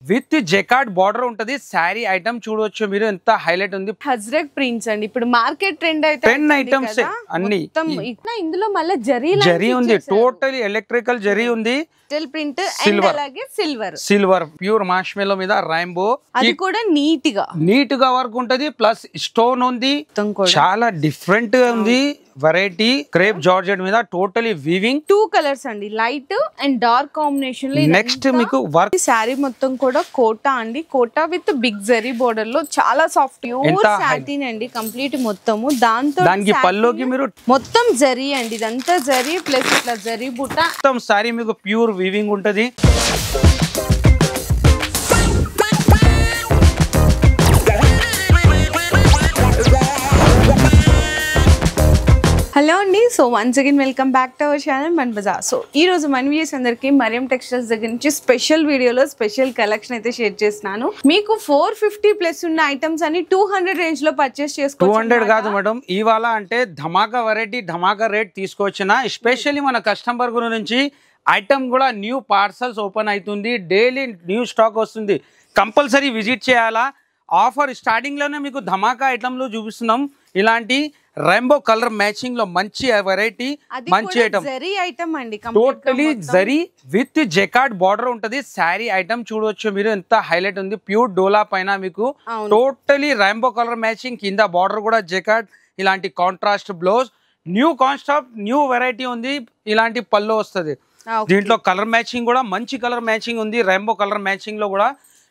With jacquard border ఉంటది sorry item చూడొచ్చు మీరు ఎంత హైలైట్ ఉంది హజ్రక్ ప్రింట్స్ అండి ఇప్పుడు మార్కెట్ ట్రెండ్ అయితే ట్రెండ్ ఐటమ్స్ అన్ని ఇందులో మళ్ళీ జరీ ఉంది టోటలీ ఎలక్ట్రికల్ జరీ ఉంది డిజిటల్ ప్రింట్ అండ్ అలాగే సిల్వర్ ప్యూర్ మార్ష్మెల్లో మీద రైంబో అది కూడా నీట్ గా వర్క్ ఉంటది ప్లస్ స్టోన్ ఉంది చాలా డిఫరెంట్ గా ఉంది వెరైటీ క్రేప్ జార్జెట్ మీద టోటలీ వీవింగ్ 2 కలర్స్ అండి లైట్ అండ్ డార్క్ కాంబినేషన్ లో నెక్స్ట్ మీకు వర్క్ సారీ మొత్తం కూడా కోటా అండి Kota with big zari border లో చాలా సాఫ్ట్ ప్యూర్ సాటిన్ అండి కంప్లీట్ మొత్తము దానికి పల్లోకి మీరు మొత్తం జరీ అండి ఇదంతా జరీ ప్లస్ ఇట్లా జరీ బుట్ట మొత్తం సారీ మీకు ప్యూర్ వీవింగ్ ఉంటది హలో అండి so once again welcome back to our channel మన బజార్ సో ఈ రోజు మన వ్యూస్ అందరికి మరియం టెక్స్టైల్స్ దగ్గర నుంచి స్పెషల్ వీడియోలో స్పెషల్ కలెక్షన్ అయితే షేర్ చేస్తున్నాను మీకు 450 ప్లస్ ఉన్న ఐటమ్స్ అని 200 రేంజ్ లో పర్చేస్ చేసుకోవచ్చు 200 కాదు మేడం ఇవాళ అంటే ధమాకా వెరైటీ ధమాకా రేట్ తీసుకొచ్చిన ఎస్పెషల్లీ మన కస్టమర్ గురించి ఐటమ్ కూడా న్యూ పార్సల్స్ ఓపెన్ అవుతుంది డైలీ న్యూ స్టాక్ వస్తుంది కంపల్సరీ విజిట్ చేయాలా ఆఫర్ స్టార్టింగ్ లోనే మీకు ధమాకా ఐటమ్లు చూపిస్తున్నాం ఇలాంటి రెయిన్బో కలర్ మ్యాచింగ్ లో మంచి వెరైటీ మంచి ఐటమ్ అండి totally zari with jacquard border ఉంటది సారీ ఐటమ్ చూడవచ్చు మీరు ఎంత హైలైట్ ఉంది ప్యూర్ డోలా పైన మీకు టోటలీ రెయిన్బో కలర్ మ్యాచింగ్ కింద బార్డర్ కూడా జెకార్డ్ ఇలాంటి contrast blouse new concept new variety ఉంది ఇలాంటి పళ్ళు వస్తుంది దీంట్లో కలర్ మ్యాచింగ్ కూడా మంచి కలర్ మ్యాచింగ్ ఉంది రెయిన్బో కలర్ మ్యాచింగ్ లో కూడా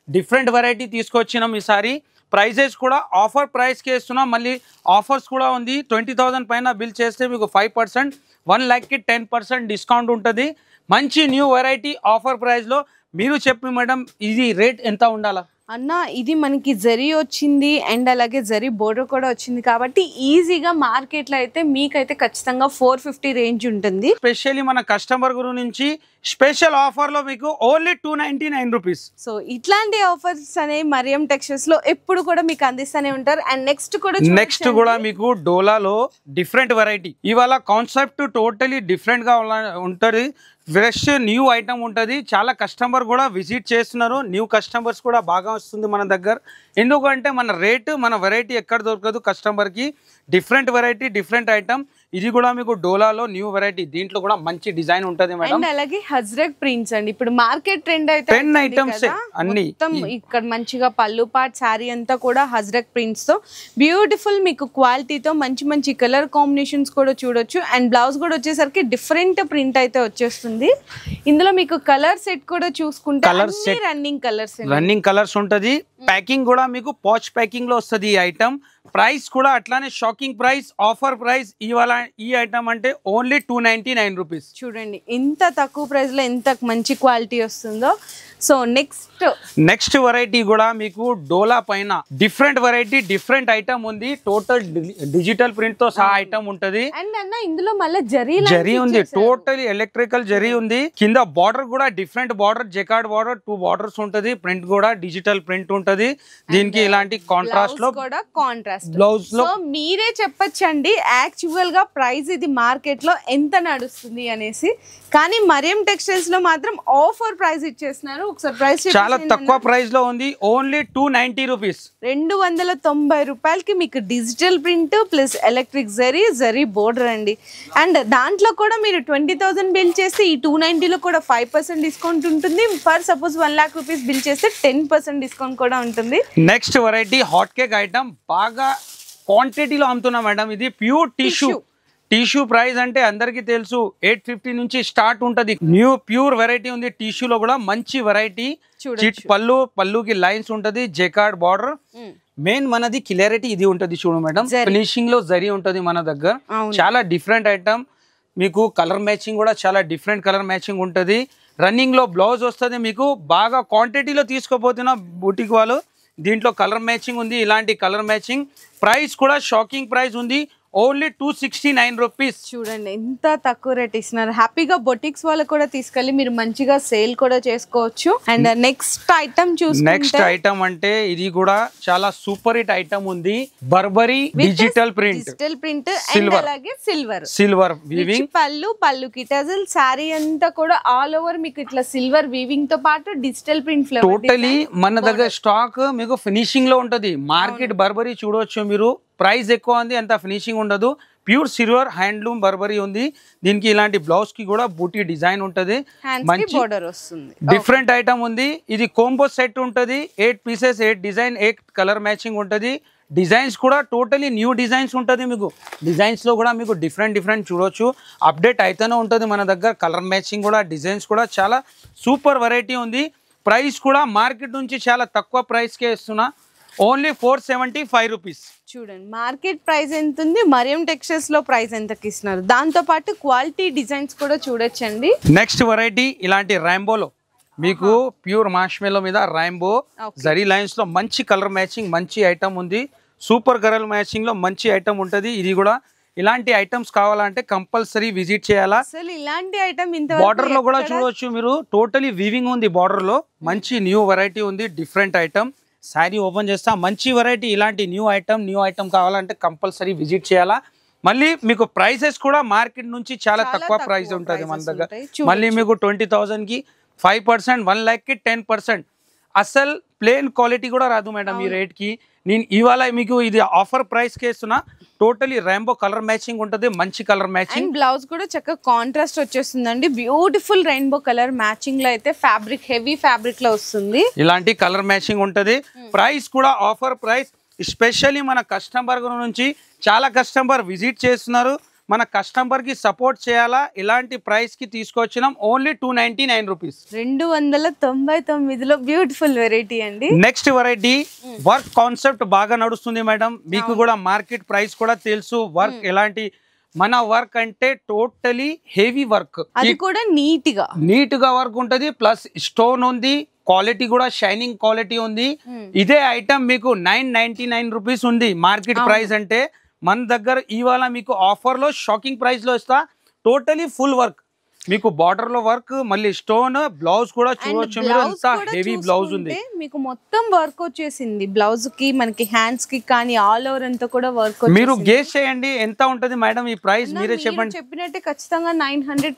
డిఫరెంట్ వెరైటీ తీసుకొచ్చినాం ఈసారి ప్రైజెస్ కూడా ఆఫర్ ప్రైస్ కి ఇస్తున్నాం మళ్ళీ ఆఫర్స్ కూడా ఉంది 20,000 పైన బిల్ చేస్తే మీకు 5% 1 lakh కి 10% డిస్కౌంట్ ఉంటుంది మంచి న్యూ వెరైటీ ఆఫర్ ప్రైస్ లో మీరు చెప్పి మేడం ఇది రేట్ ఎంత ఉండాలా అన్న ఇది మనకి జరీ వచ్చింది అండ్ అలాగే జరీ బోర్డర్ కూడా వచ్చింది కాబట్టి ఈజీగా మార్కెట్ లో అయితే మీకైతే ఖచ్చితంగా 450 రేంజ్ ఉంటుంది స్పెషల్లీ మన కస్టమర్ గురించి స్పెషల్ ఆఫర్ లో మీకు ఓన్లీ 299 రూపీస్ సో ఇట్లాంటి ఆఫర్స్ అనే మరియం టెక్స్టైల్స్ లో ఎప్పుడు కూడా మీకు అందిస్తూనే ఉంటారు అండ్ నెక్స్ట్ కూడా మీకు డోలాలో డిఫరెంట్ వెరైటీ ఇవాళ కాన్సెప్ట్ టోటలీ డిఫరెంట్ గా ఉంటది ఫ్రెష్ న్యూ ఐటమ్ ఉంటుంది చాలా కస్టమర్ కూడా విజిట్ చేస్తున్నారు న్యూ కస్టమర్స్ కూడా బాగా వస్తుంది మన దగ్గర ఎందుకంటే మన రేటు మన వెరైటీ ఎక్కడ దొరకదు కస్టమర్కి డిఫరెంట్ వెరైటీ డిఫరెంట్ ఐటమ్ ఇది కూడా మీకు డోలాలో న్యూ వెరైటీ దీంట్లో కూడా మంచి డిజైన్ ఉంటది మేడం అలాగే హజ్రక్ ప్రింట్స్ అండి ఇప్పుడు మార్కెట్ ట్రెండ్ అయితే ట్రెండ్ ఐటమ్స్ అన్ని ఇక్కడ మంచిగా పళ్ళు పాట్ సారీ అంతా కూడా హజ్రక్ ప్రింట్స్ తో బ్యూటిఫుల్ మీకు క్వాలిటీతో మంచి మంచి కలర్ కాంబినేషన్స్ కూడా చూడొచ్చు అండ్ బ్లౌజ్ కూడా వచ్చేసరికి డిఫరెంట్ ప్రింట్ అయితే వచ్చేస్తుంది ఇందులో మీకు కలర్ సెట్ కూడా చూసుకుంటే రన్నింగ్ కలర్స్ ఉంటది ప్యాకింగ్ కూడా మీకు పాచ్ ప్యాకింగ్ లో వస్తుంది ఈ ఐటమ్ ప్రైస్ కూడా అట్లానే షాకింగ్ ప్రైస్ ఆఫర్ ప్రైస్ ఇవాళ ఈ ఐటమ్ అంటే ఓన్లీ 299 రూపీస్ చూడండి ఇంత తక్కువ ప్రైస్ లో ఎంత మంచి క్వాలిటీ వస్తుందో సో నెక్స్ట్ వెరైటీ కూడా మీకు డోలా పైన డిఫరెంట్ వెరైటీ డిఫరెంట్ ఐటమ్ ఉంది టోటల్ డిజిటల్ ప్రింట్ తో సహా ఐటమ్ ఉంటది అండ్ అన్న ఇందులో మళ్ళీ జరీ ఉంది టోటలీ ఎలక్ట్రికల్ జరీ ఉంది కింద బార్డర్ కూడా different border jacquard border 2 borders ఉంటది ప్రింట్ కూడా డిజిటల్ ప్రింట్ ఉంటది దీనికి ఇలాంటి కాంట్రాస్ట్ లో కూడా కాంట్రాస్ట్ బ్లౌజ్ లో మీరే చెప్పొచ్చండి యాక్చువల్ గా ప్రైస్ ఇది మార్కెట్ లో ఎంత నడుస్తుంది అనేసి కానీ మరియం టెక్స్టైల్స్ లో మాత్రం ఆఫర్ ప్రైస్ ఇచ్చేస్తున్నారు ఒకసారి ప్రైస్ చాలా తక్కువ ప్రైస్ లో ఉంది ఓన్లీ 290 రూపీస్ 290 రూపాయలకి మీకు digital print plus electric zari border అండి అండ్ దాంట్లో కూడా మీరు 20,000 బిల్ చేస్తే ఈ 290 లో కూడా 5% డిస్కౌంట్ ఉంటుంది for suppose 1 lakh rupees bill చేస్తే 10% డిస్కౌంట్ కూడా ఉంటుంది next variety hot cake item బాగా క్వాంటిటీలో అమ్ముతున్నాం మేడం ఇది ప్యూర్ టిష్యూ ప్రైస్ అంటే అందరికి తెలుసు 850 నుంచి స్టార్ట్ ఉంటది న్యూ ప్యూర్ వెరైటీ ఉంది టిష్యూలో కూడా మంచి వెరైటీ చిట్ పళ్ళుకి లైన్స్ ఉంటది జెకార్డ్ బార్డర్ మెయిన్ మనది క్లియరిటీ ఇది ఉంటది చూడు మేడం ఫినిషింగ్ లో జరీ ఉంటది మన దగ్గర చాలా డిఫరెంట్ ఐటమ్ మీకు కలర్ మ్యాచింగ్ కూడా చాలా డిఫరెంట్ కలర్ మ్యాచింగ్ ఉంటది రన్నింగ్ లో బ్లౌజ్ వస్తుంది మీకు బాగా క్వాంటిటీలో తీసుకోపోతున్న బూటిక్ వాళ్ళు దీంట్లో కలర్ మ్యాచింగ్ ఉంది ఇలాంటి కలర్ మ్యాచింగ్ ప్రైస్ కూడా షాకింగ్ ప్రైస్ ఉంది ఓన్లీ 269 రూపీస్. చూడండి ఎంత తక్కువ రేట్ ఇస్తున్నారు. హ్యాపీగా బొటిక్స్ వాళ్ళు కూడా తీసుకెళ్లి మీరు మంచిగా సేల్ కూడా చేసుకోవచ్చు. అండ్ నెక్స్ట్ ఐటమ్ చూసుకుంటే నెక్స్ట్ ఐటమ్ అంటే ఇది కూడా చాలా సూపర్ హిట్ ఐటమ్ ఉంది. బర్బరీ డిజిటల్ ప్రింట్ అండ్ అలాగే సిల్వర్ వీవింగ్ పళ్ళుకి టజల్ సారీ అంతా కూడా ఆల్ ఓవర్ మీకు ఇట్లా సిల్వర్ వీవింగ్ తో పాటు డిజిటల్ ప్రింట్ ఫ్లవర్. టోటలీ మన దగ్గర స్టాక్ మీకు ఫినిషింగ్ లో ఉంటది. మార్కెట్ బర్బరీ చూడవచ్చు మీరు, ప్రైస్ ఎక్కువ ఉంది, అంత ఫినిషింగ్ ఉండదు. ప్యూర్ సిల్వర్ హ్యాండ్లూమ్ బర్బరీ ఉంది. దీనికి ఇలాంటి బ్లౌజ్ కి కూడా బూటీ డిజైన్ ఉంటది, మంచి బోర్డర్ వస్తుంది. డిఫరెంట్ ఐటమ్ ఉంది. ఇది కోంబో సెట్ ఉంటది, 8 పీసెస్ 8 డిజైన్ 8 కలర్ మ్యాచింగ్ ఉంటది. డిజైన్స్ కూడా టోటలీ న్యూ డిజైన్స్ ఉంటుంది. మీకు డిజైన్స్ లో కూడా మీకు డిఫరెంట్ చూడొచ్చు. అప్డేట్ అయితేనే ఉంటుంది మన దగ్గర. కలర్ మ్యాచింగ్ కూడా డిజైన్స్ కూడా చాలా సూపర్ వెరైటీ ఉంది. ప్రైస్ కూడా మార్కెట్ నుంచి చాలా తక్కువ ప్రైస్కే ఇస్తున్నా, ఓన్లీ 475 రూపీస్. చూడండి మార్కెట్ ప్రైస్ ఎంత ఉంది, మరియం టెక్స్టైల్స్ లో ప్రైస్ ఎంతకి ఇస్తున్నారు. దాంతో పాటు క్వాలిటీ డిజైన్స్ కూడా చూడొచ్చండి. నెక్స్ట్ వెరైటీ ఇలాంటి రాంబోలో మీకు ప్యూర్ మాష్మెలో మీద రాంబో జరీ లైన్స్ లో మంచి కలర్ మ్యాచింగ్ మంచి ఐటమ్ ఉంది. సూపర్ కలర్ మ్యాచింగ్ లో మంచి ఐటమ్ ఉంటది. ఇది కూడా ఇలాంటి ఐటమ్స్ కావాలంటే కంపల్సరీ విజిట్ చేయాలా. అసలు ఇలాంటి ఐటమ్ బార్డర్ లో కూడా చూడవచ్చు మీరు, టోటలీ వీవింగ్ ఉంది బార్డర్ లో. మంచి న్యూ వెరైటీ ఉంది, డిఫరెంట్ ఐటమ్. శారీ ఓపెన్ చేస్తా, మంచి వెరైటీ. ఇలాంటి న్యూ ఐటమ్ కావాలంటే కంపల్సరీ విజిట్ చేయాలా. మళ్ళీ మీకు ప్రైసెస్ కూడా మార్కెట్ నుంచి చాలా తక్కువ ప్రైస్ ఉంటుంది మన దగ్గర. మళ్ళీ మీకు 20,000 కి 5%, 1 lakh కి 10%. అసలు ప్లేన్ క్వాలిటీ కూడా రాదు మేడం ఈ రేట్ కి. నేను ఇవాళ మీకు ఇది ఆఫర్ ప్రైస్ కి ఇస్తున్నా. టోటలీ రాంబో కలర్ మ్యాచింగ్ ఉంటుంది, మంచి కలర్ మ్యాచింగ్. బ్లౌజ్ కూడా చక్కగా కాంట్రాస్ట్ వచ్చేస్తుందండి. బ్యూటిఫుల్ రెయిన్బో కలర్ మ్యాచింగ్ లో అయితే ఫ్యాబ్రిక్ హెవీ ఫ్యాబ్రిక్ లో వస్తుంది. ఇలాంటి కలర్ మ్యాచింగ్ ఉంటది. ప్రైస్ కూడా ఆఫర్ ప్రైస్. ఎస్పెషల్లీ మన కస్టమర్ నుంచి చాలా కస్టమర్ విజిట్ చేస్తున్నారు. మన కస్టమర్ కి సపోర్ట్ చేయాలా. ఇలాంటి ప్రైస్ కి తీసుకొచ్చినాం, ఓన్లీ 299 రూపీస్. 299లో బ్యూటిఫుల్ వెరైటీ అండి. నెక్స్ట్ వెరైటీ వర్క్ కాన్సెప్ట్ బాగా నడుస్తుంది మేడం. మీకు కూడా మార్కెట్ ప్రైస్ కూడా తెలుసు. వర్క్ ఎలాంటి మన వర్క్ అంటే టోటలీ హెవీ వర్క్, అది కూడా నీట్ గా వర్క్ ఉంటది. ప్లస్ స్టోన్ ఉంది, క్వాలిటీ కూడా షైనింగ్ క్వాలిటీ ఉంది. ఇదే ఐటమ్ మీకు 999 రూపీస్ ఉంది మార్కెట్ ప్రైస్ అంటే. మన దగ్గర ఇవాళ మీకు ఆఫర్ లో షాకింగ్ ప్రైస్ లో ఇస్తా. టోటలీ ఫుల్ వర్క్, మీకు బార్డర్ లో వర్క్, మళ్ళీ స్టోన్. బ్లౌజ్ కూడా చూడొచ్చు మీరు, ఎంత హెవీ బ్లౌజ్ ఉంది. మీకు మొత్తం వర్క్ వచ్చేసింది బ్లౌజ్ కి, మనకి హ్యాండ్స్ కి కానీ ఆల్ ఓవర్ అంతా కూడా వర్క్. మీరు గెస్ చేయండి ఎంత ఉంటది మేడం ఈ ప్రైస్, మీరే చెప్పండి. చెప్పినట్టే ఖచ్చితంగా 900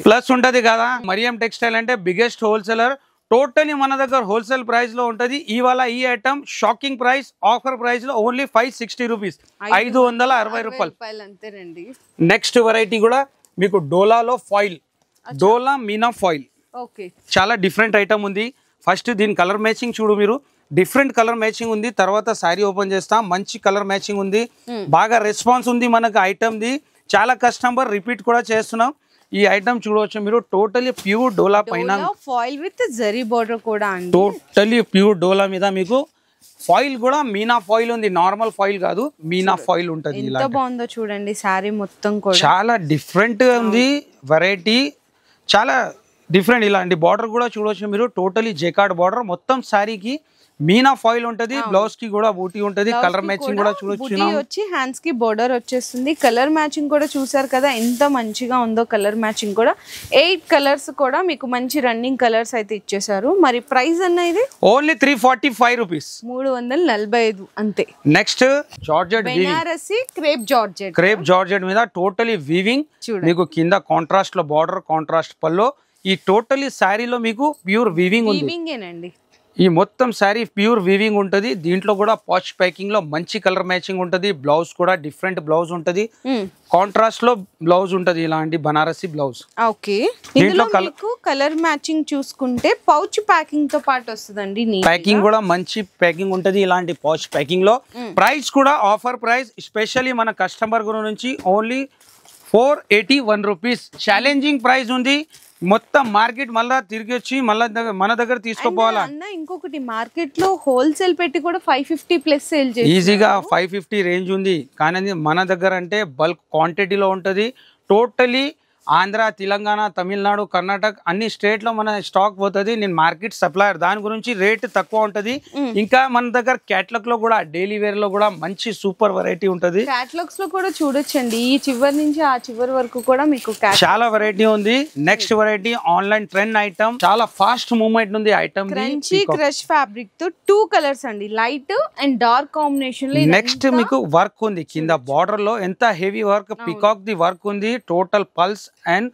ప్లస్ ఉంటది కదా. మరియం టెక్స్టైల్ అంటే బిగ్గెస్ట్ హోల్సేలర్. టోటలీ మన దగ్గర హోల్సేల్ ప్రైస్ లో ఉంటది. ఇవాళ ఈ item shocking price offer price లో ఓన్లీ 560 రూపీస్, 560 రూపాయలు. నెక్స్ట్ వెరైటీ కూడా మీకు డోలాలో ఫాయిల్, డోలా మీనా ఫాయిల్. చాలా డిఫరెంట్ ఐటమ్ ఉంది. ఫస్ట్ దీని కలర్ మ్యాచింగ్ చూడు మీరు, డిఫరెంట్ కలర్ మ్యాచింగ్ ఉంది. తర్వాత శారీ ఓపెన్ చేస్తాం, మంచి కలర్ మ్యాచింగ్ ఉంది. బాగా రెస్పాన్స్ ఉంది మనకు ఐటమ్ ది. చాలా కస్టమర్ రిపీట్ కూడా చేస్తున్నాం. ఈ ఐటమ్ చూడవచ్చు మీరు, టోటలీ ప్యూర్ డోలా పైన ఫాయిల్ విత్ జరీ బోర్డర్ కూడా. టోటలీ ప్యూర్ డోలా మీద మీకు ఫాయిల్ కూడా మీనా ఫాయిల్ ఉంది, నార్మల్ ఫాయిల్ కాదు, మీనా ఫాయిల్ ఉంటది. ఎంత బాగుందో చూడండి సారీ మొత్తం కూడా, చాలా డిఫరెంట్ గా ఉంది వెరైటీ, చాలా డిఫరెంట్. ఇలాంటి బార్డర్ కూడా చూడవచ్చు మీరు, టోటలీ జెకార్డ్ బార్డర్ మొత్తం సారీకి. మీనా ఫాయిల్ ఉంటది, బ్లౌజ్ కి కూడా బూటీ ఉంటది. కలర్ మ్యాచింగ్ కూడా చూడొచ్చు, వచ్చి హ్యాండ్స్ కి బోర్డర్ వచ్చేస్తుంది. కలర్ మ్యాచింగ్ కూడా చూసారు కదా ఎంత మంచిగా ఉందో. కలర్ మ్యాచింగ్ కూడా 8 కలర్స్ కూడా మీకు మంచి రన్నింగ్ కలర్స్ అయితే ఇచ్చేసారు. మరి ప్రైస్ అన్న ఇది ఓన్లీ 345 రూపీస్, 345 అంతే. Next georgette Banarasi crepe georgette మీద టోటలీ వీవింగ్. మీకు కింద కాంట్రాస్ట్ లో బార్డర్, కాంట్రాస్ట్ పల్లో. ఈ టోటలీ శారీలో మీకు ప్యూర్ వీవింగ్ ఉంది. ఈ మొత్తం శారీ ప్యూర్ వీవింగ్ ఉంటుంది. దీంట్లో కూడా పాచ్ ప్యాకింగ్ లో మంచి కలర్ మ్యాచింగ్ ఉంటుంది. బ్లౌజ్ కూడా డిఫరెంట్ బ్లౌజ్ ఉంటుంది, కాంట్రాస్ట్ లో బ్లౌజ్ ఉంటుంది, ఇలాంటి బనారసి బ్లౌజ్. ఓకే, ఇందులో మీకు కలర్ మ్యాచింగ్ చూసుకుంటే పౌచ్ ప్యాకింగ్ తో పాటు వస్తుందండి. ప్యాకింగ్ కూడా మంచి ప్యాకింగ్ ఉంటుంది ఇలాంటి పౌచ్ ప్యాకింగ్ లో. ప్రైస్ కూడా ఆఫర్ ప్రైస్, స్పెషల్లీ మన కస్టమర్ నుంచి ఓన్లీ 481 రూపీస్. ఛాలెంజింగ్ ప్రైస్ ఉంది. మొత్తం మార్కెట్ మళ్ళా తిరిగి వచ్చి మళ్ళా మన దగ్గర తీసుకోపోవాలా. ఇంకొకటి మార్కెట్ లో హోల్సేల్ పెట్టి కూడా 550 ప్లస్ సేల్ చేసి ఈజీగా 550 రేంజ్ ఉంది. కానీ మన దగ్గర అంటే బల్క్ క్వాంటిటీలో ఉంటది. టోటలీ ఆంధ్ర, తెలంగాణ, తమిళనాడు, కర్ణాటక అన్ని స్టేట్ లో మన స్టాక్ పోతుంది. నేను మార్కెట్ సప్లయర్, దాని గురించి రేట్ తక్కువ ఉంటది. ఇంకా మన దగ్గర క్యాటలాగ్ లో కూడా డైలీ వేర్ లో కూడా మంచి సూపర్ వెరైటీ ఉంటది. క్యాటలాగ్స్ లో కూడా చూడొచ్చండి, ఈ చివరి నుంచి ఆ చివరి వరకు కూడా మీకు చాలా వెరైటీ ఉంది. Next variety online trend item, చాలా ఫాస్ట్ మూవ్మెంట్ ఉంది ఐటమ్. క్రంచీ క్రష్ ఫ్యాబ్రిక్ తో 2 కలర్స్ అండి, లైట్ అండ్ డార్క్ కాంబినేషన్ లో. నెక్స్ట్ మీకు వర్క్ ఉంది కింద బార్డర్ లో, ఎంత heavy work, peacock the work ఉంది. టోటల్ పల్స్ అండ్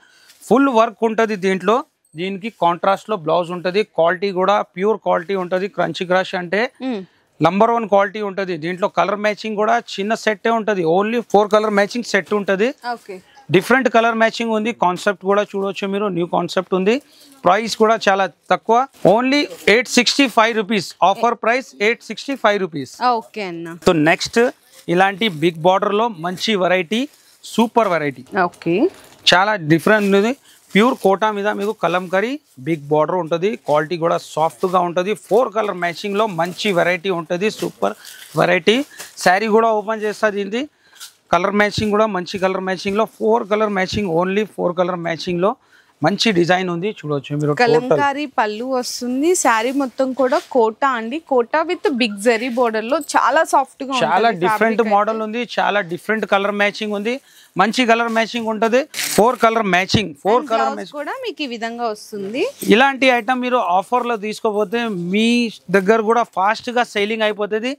ఫుల్ వర్క్ ఉంటది దీంట్లో. దీనికి కాంట్రాస్ట్ లో బ్లౌజ్ ఉంటది. క్వాలిటీ కూడా ప్యూర్ క్వాలిటీ ఉంటది. క్రంచీ క్రష్ అంటే నంబర్ 1 క్వాలిటీ ఉంటది. దీంట్లో కలర్ మ్యాచింగ్ కూడా చిన్న సెట్ ఉంటది. ఓన్లీ 4 కలర్ మ్యాచింగ్ సెట్ ఉంటది. డిఫరెంట్ కలర్ మ్యాచింగ్ ఉంది. కాన్సెప్ట్ కూడా చూడొచ్చు మీరు, న్యూ కాన్సెప్ట్ ఉంది. ప్రైస్ కూడా చాలా తక్కువ, only 865 rupees. Offer price 865 rupees. Okay అన్న. సో నెక్స్ట్ ఇలాంటి బిగ్ బార్డర్ లో మంచి వెరైటీ, సూపర్ వెరైటీ. ఓకే, చాలా డిఫరెంట్ ఉంది. ప్యూర్ కోటా మీద మీకు కలంకరీ బిగ్ బార్డర్ ఉంటుంది. క్వాలిటీ కూడా సాఫ్ట్ గా ఉంటుంది. 4 కలర్ మ్యాచింగ్ లో మంచి వెరైటీ ఉంటుంది. Super variety. శారీ కూడా ఓపెన్ చేస్తుంది. ఇది కలర్ మ్యాచింగ్ కూడా మంచి కలర్ మ్యాచింగ్ లో, 4 colour matching, only 4 colour matching లో మంచి డిజైన్ ఉంది. చూడొచ్చు మీరు. కలంకారీ పళ్ళు వస్తుంది. శారీ మొత్తం కూడా కోటా అండి, Kota with big zari border లో చాలా సాఫ్ట్ గా, చాలా డిఫరెంట్ మోడల్ ఉంది. చాలా డిఫరెంట్ కలర్ మ్యాచింగ్ ఉంది. మంచి కలర్ మ్యాచింగ్ ఉంటది. 4 కలర్ మ్యాచింగ్, 4 కలర్ మ్యాచింగ్ కూడా మీకు ఈ విధంగా వస్తుంది. ఇలాంటి ఐటమ్ మీరు ఆఫర్ లో తీసుకోపోతే మీ దగ్గర కూడా ఫాస్ట్ గా సేలింగ్ అయిపోతుంది.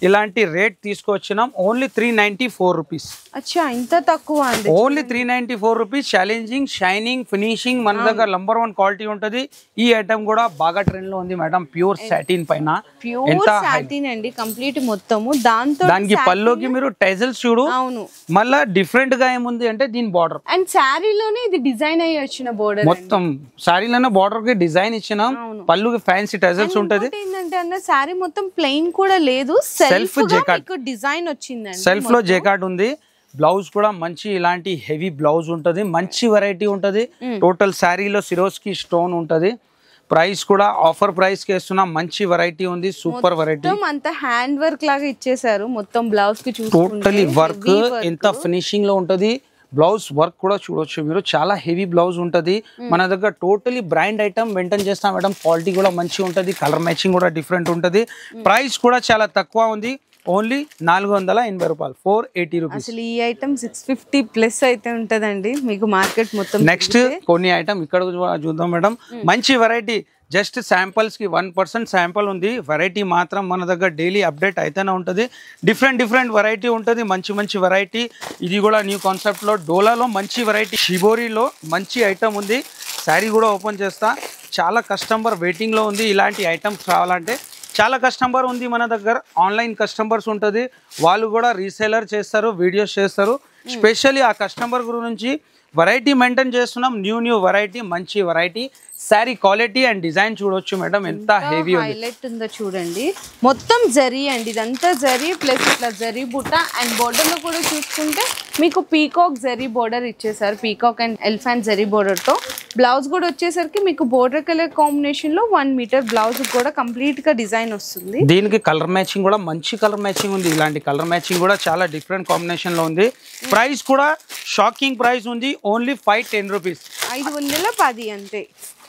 ఇలాంటి రేట్ తీసుకొచ్చినాం, ఓన్లీ 394 రూపీస్. అచ్చా, ఇంత తక్కువ అండి? Only 394 rupees. Challenging, shining, finishing మన దగ్గర నంబర్ 1 క్వాలిటీ ఉంటది. ఈ ఐటమ్ కూడా బాగా ట్రెండ్ లో ఉంది మేడం. ప్యూర్ సాటిన్ పైన, ప్యూర్ సాటిన్ అండి కంప్లీట్ మొత్తము. దానికి పల్లోకి మీరు టైజల్స్ చూడు. అవును, మళ్ళా డిఫరెంట్ గా ఏముంది అంటే దీని బార్డర్, అండ్ శారీలోనే ఇది డిజైన్ అయ్యి వచ్చిన బోర్డర్. మొత్తం శారీలోనే బార్డర్ కి డిజైన్ ఇచ్చినాం. పళ్ళుకి ఫ్యాన్సీ టైజల్స్ ఉంటది. ఏంటంటే అన్న శారీ మొత్తం ప్లెయిన్ కూడా లేదు, సెల్ఫ్ జకార్డ్ డిజైన్ వచ్చిందండి. సెల్ఫ్ లో జకార్డ్ ఉంది. బ్లౌజ్ కూడా మంచి ఇలాంటి హెవీ బ్లౌజ్ ఉంటది. మంచి వెరైటీ ఉంటది. టోటల్ శారీలో సిరోస్కి స్టోన్ ఉంటది. ప్రైస్ కూడా ఆఫర్ ప్రైస్ కి ఇస్తున్నాం. మంచి వెరైటీ ఉంది, సూపర్ వెరైటీ. అంత హ్యాండ్ వర్క్ లాగా ఇచ్చేసారు మొత్తం బ్లౌజ్ కి. టోటలీ వర్క్ ఎంత ఫినిషింగ్ లో ఉంటది. బ్లౌజ్ వర్క్ కూడా చూడొచ్చు మీరు. చాలా హెవీ బ్లౌజ్ ఉంటది. మన దగ్గర టోటలీ బ్రాండ్ ఐటమ్ మెయింటైన్ చేస్తాం మేడం. క్వాలిటీ కూడా మంచి ఉంటది. కలర్ మ్యాచింగ్ కూడా డిఫరెంట్ ఉంటది. ప్రైస్ కూడా చాలా తక్కువ ఉంది, ఓన్లీ 480 రూపాయలు, 480 రూపీస్. అసలు ఈ ఐటమ్ 650 ప్లస్ అయితే ఉంటదండి మీకు మార్కెట్ మొత్తం. నెక్స్ట్ కొన్ని ఐటమ్ ఇక్కడ చూద్దాం మేడం. మంచి వెరైటీ. జస్ట్ శాంపుల్స్ కి 1% శాంపుల్ ఉంది. వెరైటీ మాత్రం మన దగ్గర డైలీ అప్డేట్ అయితేనే ఉంటుంది. డిఫరెంట్ వెరైటీ ఉంటుంది. మంచి వెరైటీ. ఇది కూడా న్యూ కాన్సెప్ట్ లో డోలాలో మంచి వెరైటీ. షిబోరిలో మంచి ఐటమ్ ఉంది. శారీ కూడా ఓపెన్ చేస్తా. చాలా కస్టమర్ వెయిటింగ్ లో ఉంది. ఇలాంటి ఐటమ్స్ కావాలంటే చాలా కస్టమర్ ఉంది మన దగ్గర. ఆన్లైన్ కస్టమర్స్ ఉంటుంది. వాళ్ళు కూడా రీసేలర్ చేస్తారు, వీడియోస్ చేస్తారు. స్పెషల్లీ ఆ కస్టమర్ గురించి వెరైటీ మెయింటైన్ చేస్తున్నాం. న్యూ వెరైటీ, మంచి variety. Sari quality and design చూడొచ్చు మేడం, ఎంత హెవీ హైలైట్ ఉందో చూడండి. మొత్తం జరీ అండి, ఇదంతా జరీ ప్లస్ ఇట్లా జరీ బుట్ట. అండ్ బోర్డర్ లో కూడా చూసుకుంటే మీకు పీకాక్ జరీ బోర్డర్ ఇచ్చేసారు. Peacock and elephant zari border తో బ్లౌజ్ కూడా వచ్చేసరికి మీకు బోర్డర్ కలర్ కాంబినేషన్ లో 1 మీటర్ బ్లౌజ్ కూడా కంప్లీట్ గా డిజైన్ వస్తుంది. దీనికి కలర్ మ్యాచింగ్ కూడా మంచి కలర్ మ్యాచింగ్ ఉంది. ఇలాంటి కలర్ మ్యాచింగ్ కూడా చాలా డిఫరెంట్ కాంబినేషన్ లో ఉంది. ప్రైస్ కూడా షాకింగ్ ప్రైస్ ఉంది, ఓన్లీ 510 రూపీస్. 510 అంతే.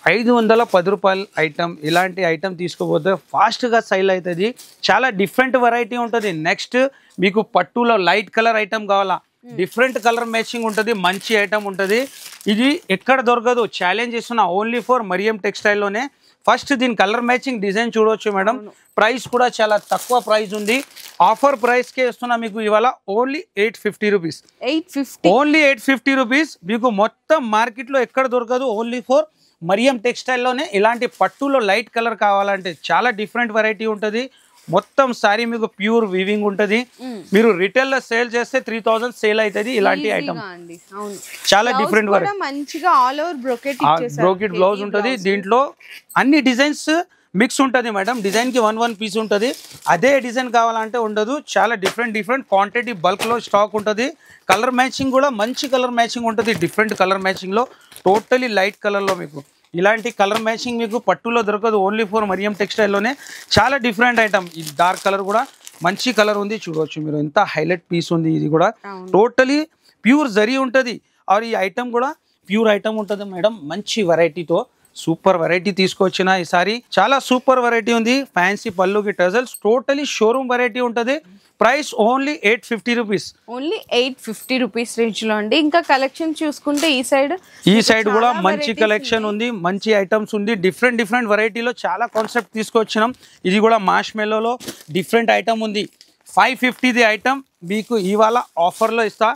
510 రూపాయల ఐటమ్. ఇలాంటి ఐటమ్ తీసుకోపోతే ఫాస్ట్ గా సేల్ అవుతుంది. చాలా డిఫరెంట్ వెరైటీ ఉంటుంది. నెక్స్ట్ మీకు పట్టులో లైట్ కలర్ ఐటమ్ కావాలా, డిఫరెంట్ కలర్ మ్యాచింగ్ ఉంటుంది. మంచి ఐటమ్ ఉంటుంది. ఇది ఎక్కడ దొరకదు. ఛాలెంజ్ ఇస్తున్నా, ఓన్లీ ఫర్ మరియం టెక్స్టైల్ లోనే. ఫస్ట్ దీని కలర్ మ్యాచింగ్ డిజైన్ చూడవచ్చు మేడం. ప్రైస్ కూడా చాలా తక్కువ ప్రైస్ ఉంది. ఆఫర్ ప్రైస్ కే ఇస్తున్నా మీకు ఇవాళ, ఓన్లీ 850 రూపీస్. Only 850 rupees. మీకు మొత్తం మార్కెట్ లో ఎక్కడ దొరకదు. ఓన్లీ ఫర్ మరియం టెక్స్టైల్ లోనే. ఇలాంటి పట్టులో లైట్ కలర్ కావాలంటే చాలా డిఫరెంట్ వెరైటీ ఉంటుంది. మొత్తం సారీ మీకు ప్యూర్ వీవింగ్ ఉంటుంది. మీరు రిటైల్ లో సేల్ చేస్తే 3000 సేల్ అవుతుంది. ఇలాంటి ఐటమ్ చాలా డిఫరెంట్ వెరైటీ. మంచిగా ఆల్ ఓవర్ బ్రోకెట్ బ్లౌజ్ ఉంటుంది. దీంట్లో అన్ని డిజైన్స్ మిక్స్ ఉంటుంది మేడం. డిజైన్ కి 1 పీస్ ఉంటుంది. అదే డిజైన్ కావాలంటే ఉండదు. చాలా డిఫరెంట్ క్వాంటిటీ బల్క్ లో స్టాక్ ఉంటుంది. కలర్ మ్యాచింగ్ కూడా మంచి కలర్ మ్యాచింగ్ ఉంటుంది. డిఫరెంట్ కలర్ మ్యాచింగ్ లో, టోటలీ లైట్ కలర్ లో మీకు ఇలాంటి కలర్ మ్యాచింగ్ మీకు పట్టులో దొరకదు. ఓన్లీ ఫర్ మరియం టెక్స్టైల్ లోనే. చాలా డిఫరెంట్ ఐటమ్. ఈ డార్క్ కలర్ కూడా మంచి కలర్ ఉంది. చూడవచ్చు మీరు, ఎంత హైలైట్ పీస్ ఉంది. ఇది కూడా టోటలీ ప్యూర్ జరీ ఉంటుంది. और ఈ ఐటమ్ కూడా ప్యూర్ ఐటమ్ ఉంటుంది మేడం, మంచి వెరైటీతో సూపర్ వెరైటీ తీసుకొచ్చిన ఈసారి. చాలా సూపర్ వెరైటీ ఉంది, ఫ్యాన్సీ పళ్ళుకి టజల్స్, టోటలీ షోరూమ్ వెరైటీ ఉంటుంది. Price only 850 rupees, only 850 rupees range లో అండి. ఇంకా కలెక్షన్ చూసుకుంటే ఈ సైడ్ కూడా మంచి కలెక్షన్ ఉంది, మంచి ఐటమ్స్ ఉంది. డిఫరెంట్ వెరైటీలో చాలా కాన్సెప్ట్ తీసుకొచ్చినాం. ఇది కూడా మార్ష్ మెల్లోలో డిఫరెంట్ ఐటమ్ ఉంది. 550ది ఐటమ్ మీకు ఇవాళ ఆఫర్లో ఇస్తా.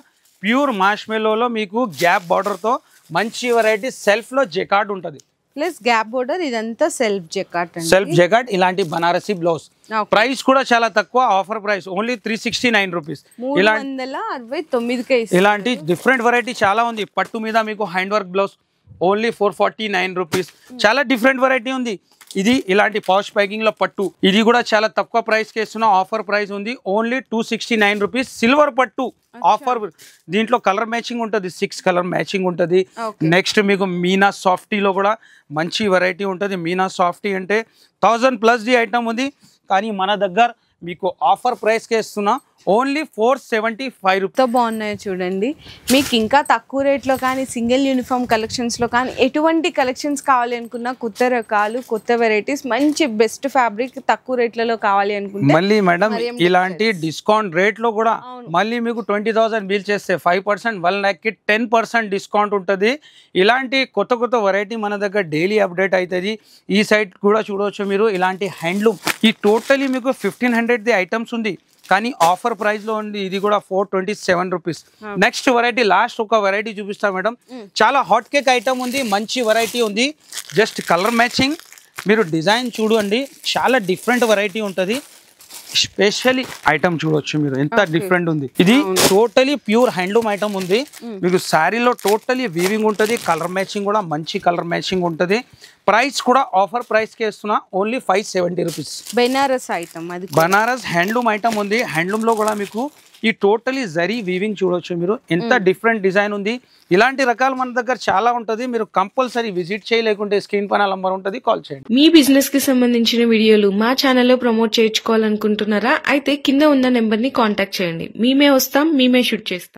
ప్యూర్ మార్ష్ మెల్లోలో మీకు గ్యాప్ బార్డర్తో మంచి వెరైటీ. సెల్ఫ్లో జెకార్డ్ ఉంటుంది ప్లస్ గ్యాప్ బోర్డర్, ఇదంతా సెల్ఫ్ జెకార్డ్. సెల్ఫ్ జెకార్డ్ ఇలాంటి బనారసి బ్లౌజ్. ప్రైస్ కూడా చాలా తక్కువ, ఆఫర్ ప్రైస్ ఓన్లీ 369 రూపీస్. 369కే ఇలాంటి డిఫరెంట్ వెరైటీ చాలా ఉంది. పట్టు మీద మీకు hand work blouse only 449 rupees. చాలా డిఫరెంట్ వెరైటీ ఉంది. ఇది ఇలాంటి పాష్ ప్యాకింగ్ లో పట్టు, ఇది కూడా చాలా తక్కువ ప్రైస్ కి ఇస్తున్నా. ఆఫర్ ప్రైస్ ఉంది ఓన్లీ 269 రూపీస్. సిల్వర్ పట్టు ఆఫర్. దీంట్లో కలర్ మ్యాచింగ్ ఉంటుంది, 6 కలర్ మ్యాచింగ్ ఉంటుంది. నెక్స్ట్ మీకు మీనా సాఫ్టీలో కూడా మంచి వెరైటీ ఉంటుంది. మీనా సాఫ్టీ అంటే 1000+ ది ఐటమ్ ఉంది, కానీ మన దగ్గర మీకు ఆఫర్ ప్రైస్ కి ఇస్తున్నా ఓన్లీ 475 రూపీస్. బాగున్నాయి చూడండి. మీకు ఇంకా తక్కువ రేట్లో కానీ సింగిల్ యూనిఫామ్ కలెక్షన్స్ లో కానీ ఎటువంటి కలెక్షన్స్ కావాలి అనుకున్నా, కొత్త రకాలు, కొత్త వెరైటీస్, మంచి బెస్ట్ ఫ్యాబ్రిక్ తక్కువ రేట్లలో కావాలి అనుకుంటే మళ్ళీ మేడం ఇలాంటి డిస్కౌంట్ రేట్ లో కూడా మళ్ళీ మీకు 20,000 బిల్ చేస్తే 5%, 1 lakh కి 10% డిస్కౌంట్ ఉంటుంది. ఇలాంటి కొత్త వెరైటీ మన దగ్గర డైలీ అప్డేట్ అవుతుంది. ఈ సైడ్ కూడా చూడవచ్చు మీరు, ఇలాంటి హ్యాండ్లూమ్. ఈ టోటలీ మీకు 1500ది ఐటమ్స్ ఉంది, కానీ ఆఫర్ ప్రైస్ లో ఉంది. ఇది కూడా 427 రూపీస్. నెక్స్ట్ వెరైటీ, లాస్ట్ ఒక వెరైటీ చూపిస్తా మేడం. చాలా హాట్ కేక్ ఐటమ్ ఉంది, మంచి వెరైటీ ఉంది. జస్ట్ కలర్ మ్యాచింగ్, మీరు డిజైన్ చూడండి, చాలా డిఫరెంట్ వెరైటీ ఉంటుంది. స్పెషల్లీ ఐటమ్ చూడొచ్చు మీరు, ఎంత డిఫరెంట్ ఉంది. ఇది టోటలీ ప్యూర్ హ్యాండ్లూమ్ ఐటమ్ ఉంది. మీకు శారీలో టోటలీ వీవింగ్ ఉంటుంది, కలర్ మ్యాచింగ్ కూడా మంచి కలర్ మ్యాచింగ్ ఉంటుంది. ప్రైస్ కూడా ఆఫర్ ప్రైస్ కి ఇస్తున్నా ఓన్లీ 570 రూపీస్. బెనారస్ ఐటమ్, అది బనారస్ హ్యాండ్లూమ్ ఐటమ్ ఉంది. హ్యాండ్లూమ్ లో కూడా మీకు ఈ టోటలీ జరీ వీవింగ్ చూడొచ్చు మీరు, ఎంత డిఫరెంట్ డిజైన్ ఉంది. ఇలాంటి రకాలు మన దగ్గర చాలా ఉంటుంది. మీరు కంపల్సరీ విజిట్ చేయలేకుంటే స్క్రీన్ పైన నంబర్ ఉంటుంది, కాల్ చేయండి. మీ బిజినెస్ కి సంబంధించిన వీడియోలు మా ఛానల్లో ప్రమోట్ చేయించుకోవాలనుకుంటున్నారా? అయితే కింద ఉన్న నెంబర్ ని కాంటాక్ట్ చేయండి. మేమే వస్తాం, మేమే షూట్ చేస్తాం.